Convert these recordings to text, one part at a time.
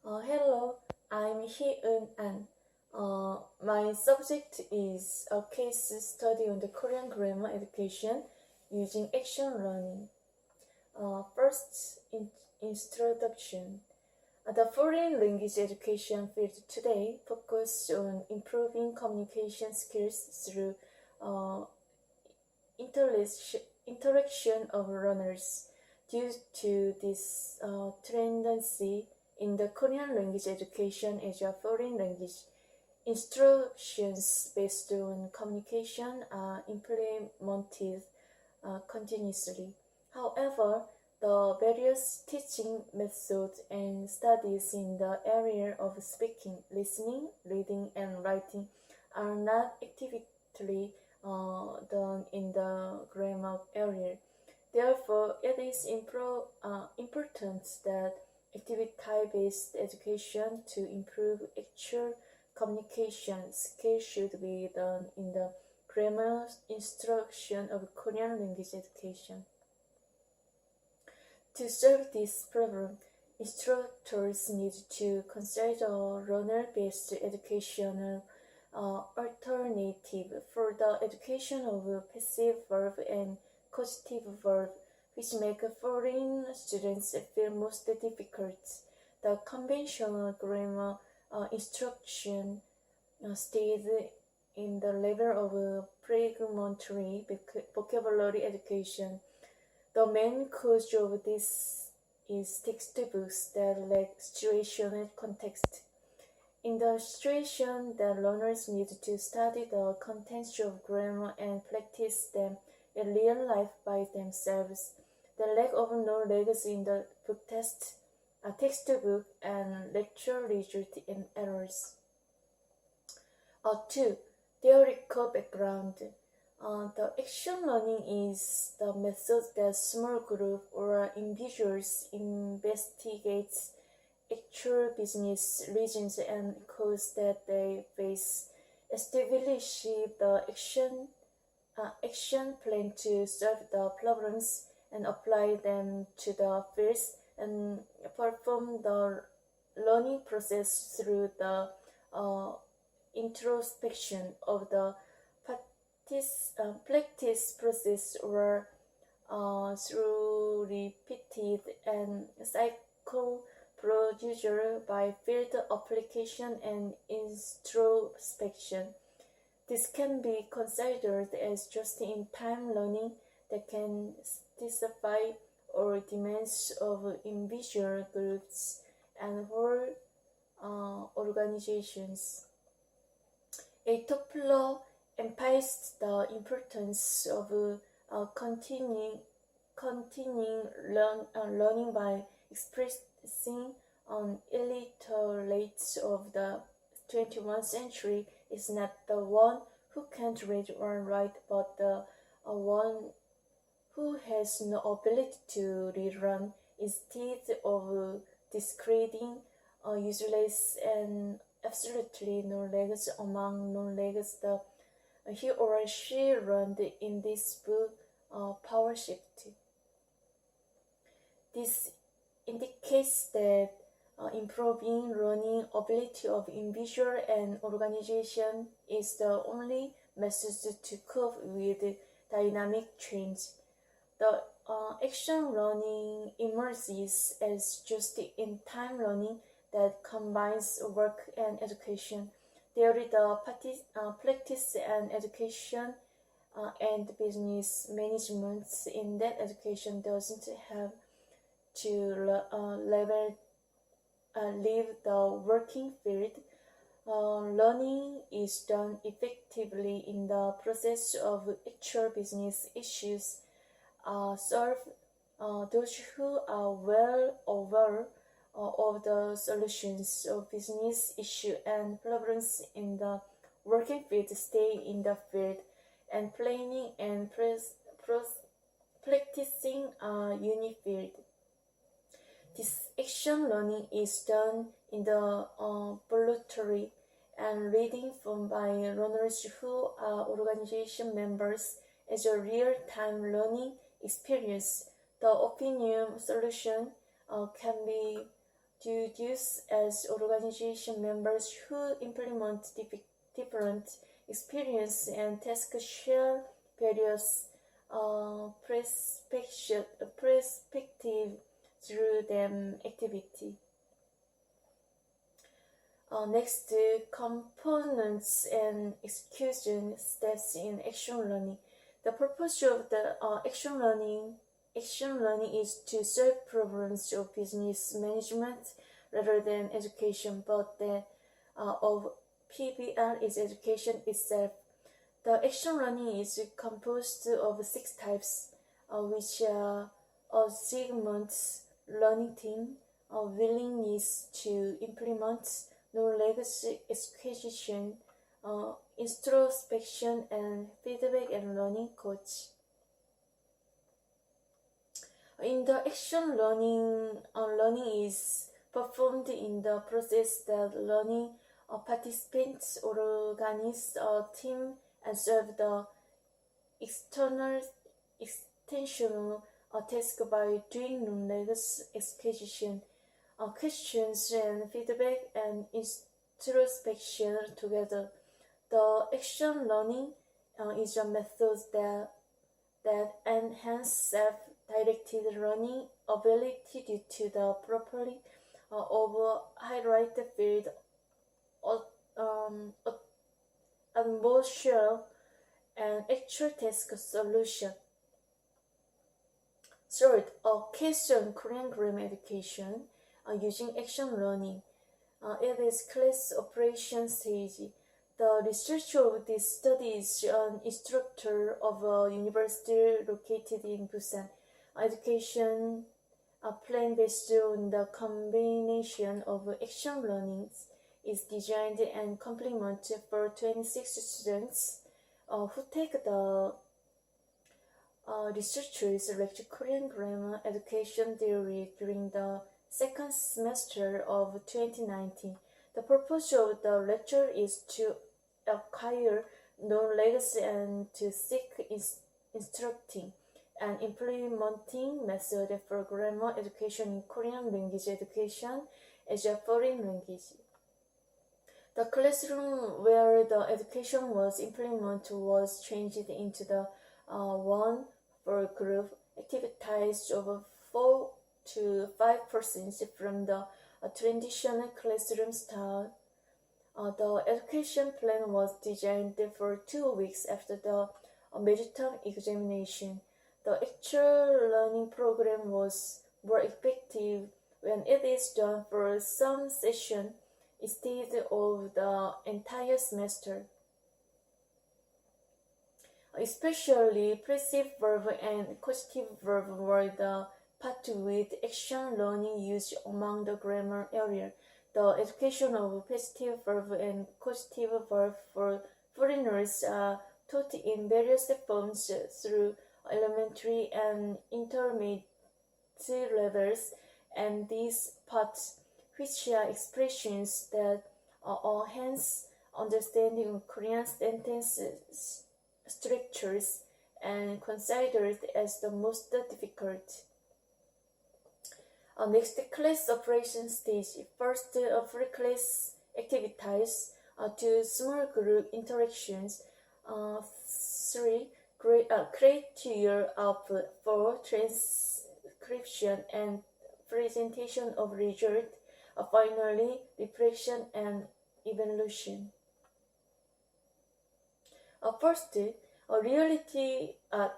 Hello, I'm Hee-Eun An. My subject is a case study on the Korean grammar education using action learning. First, introduction. The foreign language education field today focuses on improving communication skills through uh, interaction of learners. Due to this tendency in the Korean language education as a foreign language, instructions based on communication are implemented continuously. However, the various teaching methods and studies in the area of speaking, listening, reading, and writing are not actively done in the grammar area. Therefore, it is important that activity-based education to improve actual communication skills should be done in the grammar instruction of Korean language education. To solve this problem, instructors need to consider learner-based educational alternative for the education of passive verb and causative verb, which make foreign students feel most difficult. The conventional grammar instruction stayed in the level of fragmentary vocabulary education. The main cause of this is textbooks that lack situational context. In the situation that learners need to study the contents of grammar and practice them in real life by themselves, the lack of knowledge in the textbook and lecture result in errors. 2. Theoretical background. The action learning is the method that small group or individuals investigate actual business reasons and causes that they face, establish the action plan to solve the problems and apply them to the fields, and perform the learning process through the introspection of the practice process or through repeated and cycle procedure by field application and introspection. This can be considered as just-in-time learning that can satisfy all demands of individual groups and whole organizations. A Toppler emphasized the importance of continuing learning by expressing illiterates of the 21st century is not the one who can't read or write, but the one who has no ability to relearn, instead of discrediting useless and absolutely knowledge among knowledge that he or she learned in this book, Power Shift. This indicates that improving learning ability of individual and organization is the only method to cope with dynamic change. The action learning emerges as just-in-time learning that combines work and education. There is the practice and education and business management in that education doesn't have to leave the working field. Learning is done effectively in the process of actual business issues. Solve those who are well aware of the solutions of business issues and problems in the working field stay in the field, and planning and practicing are unified. This action learning is done in the voluntary and reading from by learners who are organization members as a real-time learning experience. The opinion solution can be duties as organization members who implement different experience and tasks share various perspective through them activity. Next, components and execution steps in action learning. The purpose of the action learning is to solve problems of business management rather than education, but the of PBL is education itself. The action learning is composed of 6 types, which are achievements, learning team, willingness to implement, knowledge acquisition, introspection, and feedback and learning coach. In the action learning, learning is performed in the process that learning participants organize a team and serve the extensional task by doing knowledge acquisition, questions and feedback and introspection together. The action learning is a method that enhances self-directed learning ability due to the property of highlight field emotional and actual task solution. Third, a case on Korean grammar education using action learning. It is class operation stage. The researcher of this study is an instructor of a university located in Busan. Education plan based on the combination of action learning is designed and complemented for 26 students who take the researchers lecture Korean grammar education theory during the second semester of 2019. The purpose of the lecture is to acquire knowledge and to seek instructing and implementing method for grammar education in Korean language education as a foreign language. The classroom where the education was implemented was changed into the one for group activities of 4 to 5 persons from the traditional classroom style. The education plan was designed for 2 weeks after the midterm examination. The actual learning program was more effective when it is done for some session instead of the entire semester. Especially passive verb and causative verb were the part with action learning used among the grammar area. The education of passive verb and causative verb for foreigners are taught in various forms through elementary and intermediate levels, and these parts, which are expressions that enhance understanding of Korean sentences structures and considered as the most difficult. Next, class operation stage. First, free class activities. 2, small group interactions. 3, create your output. 4, transcription and presentation of result. Finally, reflection and evaluation. First, reality of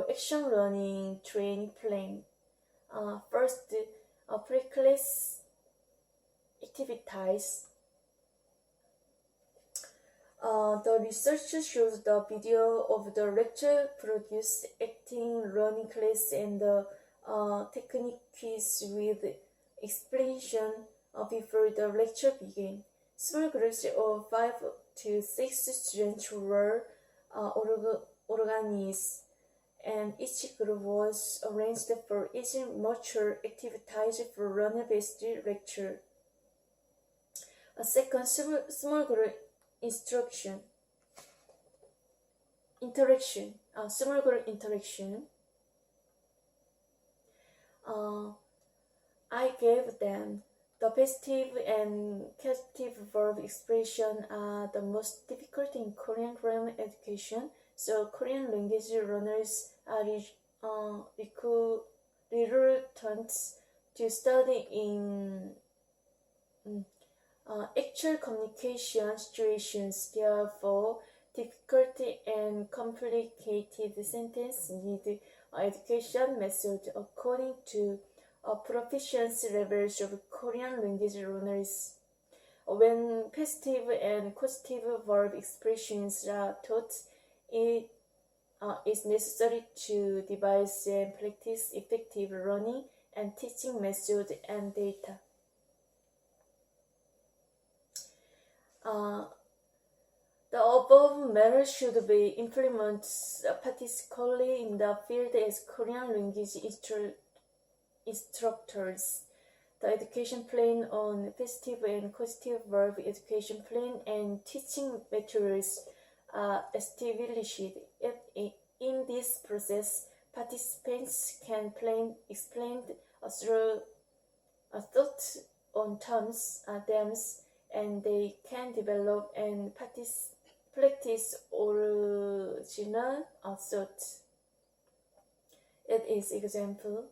action learning training plan. First, pre-class activities. The research shows the video of the lecture produced acting learning class and the techniques with explanation before the lecture began. Small groups of 5 to 6 students were organized, and each group was arranged for each mature activities for learner-based lecture. A second, small group interaction. Small group interaction. I gave them. The passive and causative verb expression are the most difficult in Korean grammar education, so Korean language learners are reluctant to study in actual communication situations. Therefore, difficult and complicated sentences need education methods according to proficiency levels of Korean language learners. When passive and causative verb expressions are taught, it is necessary to devise and practice effective learning and teaching methods and data. The above matter should be implemented particularly in the field as Korean language instructors. The education plan on passive and causative verb education plan and teaching materials are established. In this process, participants can explain through a thought on terms, themes, and they can develop and practice original thought. It is example.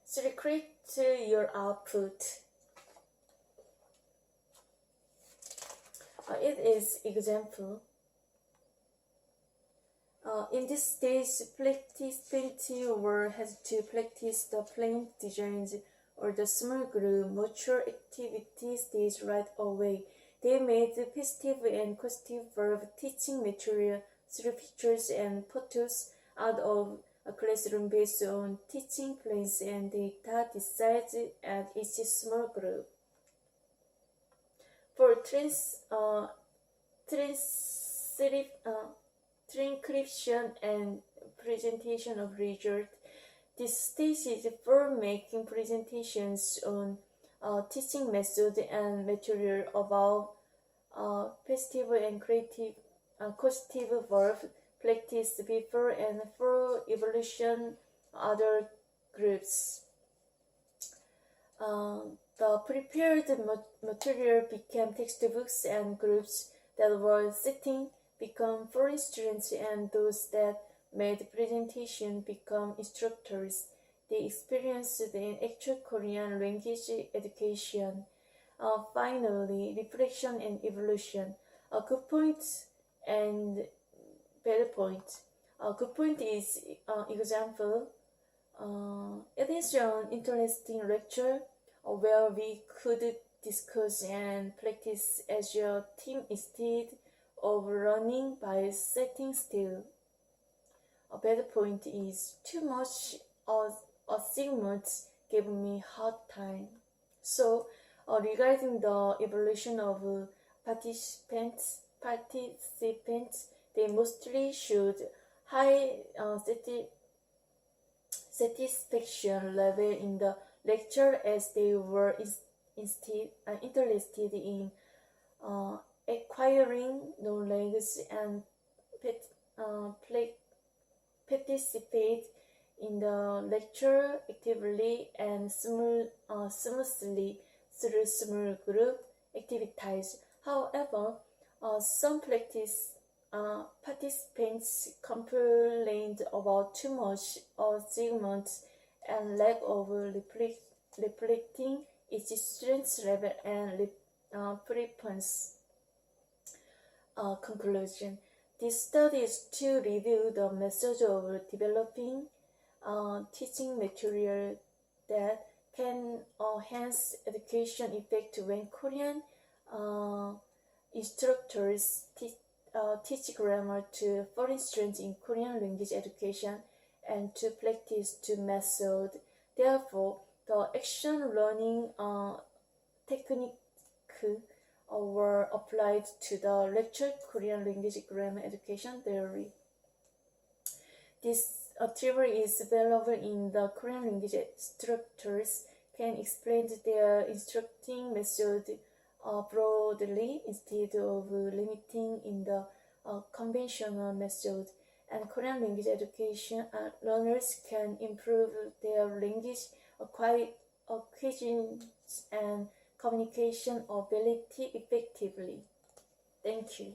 Secret your output. It is example. In this stage, participants will have to practice the plain designs or the small group mature activity stage right away. They made passive and causative verb teaching material through pictures and photos out of a classroom based on teaching plans and data decided at each small group. For transcription and presentation of result, this stage is for making presentations on teaching method and material about passive and causative verb practice before and for evaluation other groups. The prepared material became textbooks and groups that were sitting become foreign students and those that made presentation become instructors. They experienced in actual Korean language education. Finally, reflection and evolution. A good point and bad point. A good point is example. It is an interesting lecture where we could discuss and practice as a team instead of running by sitting still. A bad point is too much assignments gave me hard time. So, regarding the evaluation of participants, they mostly showed high satisfaction level in the lecture as they were interested in acquiring knowledge and participate in the lecture actively and smoothly through small group activities. However, some participants complained about too much achievement and lack of reflecting each student's level and preference. Conclusion. This study is to review the method of developing teaching material that can enhance education effect when Korean instructors teach grammar to foreign students in Korean language education and to practice the method. Therefore, the action learning technique were applied to the lecture Korean language grammar education theory. This theory is available in the Korean language instructors can explain their instructing method broadly instead of limiting in the conventional method, and Korean language education, learners can improve their language acquisition and communication ability effectively. Thank you.